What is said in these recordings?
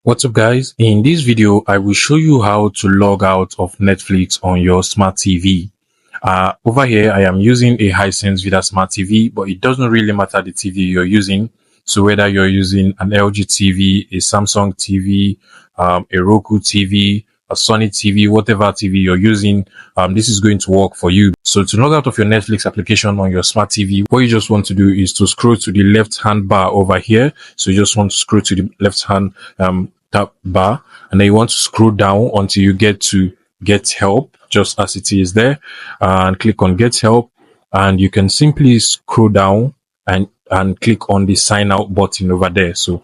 What's up guys? In this video, I will show you how to log out of Netflix on your smart TV. Over here, I am using a Hisense Smart TV, but it doesn't really matter the TV you're using. So whether you're using an LG TV, a Samsung TV, a Roku TV, a Sony TV, whatever TV you're using, this is going to work for you. So to log out of your Netflix application on your smart TV, what you just want to do is to scroll to the left hand bar over here. So you just want to scroll to the left hand tab bar, and then you want to scroll down until you get to Get Help, just as it is there, and click on Get Help, and you can simply scroll down and click on the sign out button over there. So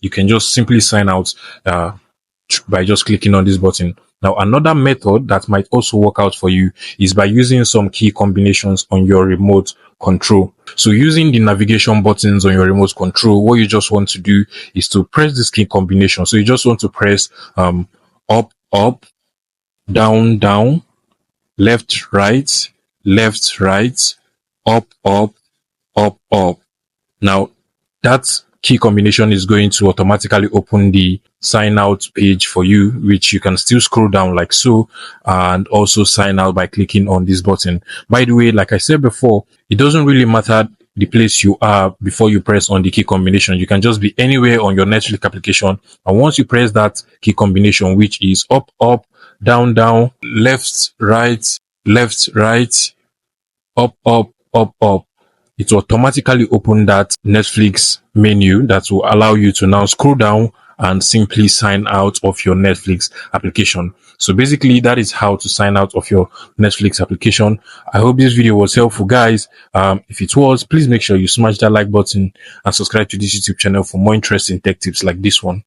you can just simply sign out by just clicking on this button. Now, another method that might also work out for you is by using some key combinations on your remote control. So using the navigation buttons on your remote control, what you just want to do is to press this key combination. So you just want to press up, up, down, down, left, right, up, up, up, up. Now, that key combination is going to automatically open the sign out page for you, which you can still scroll down like so, and also sign out by clicking on this button. By the way, like I said before, it doesn't really matter the place you are before you press on the key combination. You can just be anywhere on your Netflix application, and once you press that key combination, which is up, up, down, down, left, right, up, up, up, up, it will automatically open that Netflix menu that will allow you to now scroll down and simply sign out of your Netflix application. So basically, that is how to sign out of your Netflix application. I hope this video was helpful, guys. If it was, please make sure you smash that like button and subscribe to this YouTube channel for more interesting tech tips like this one.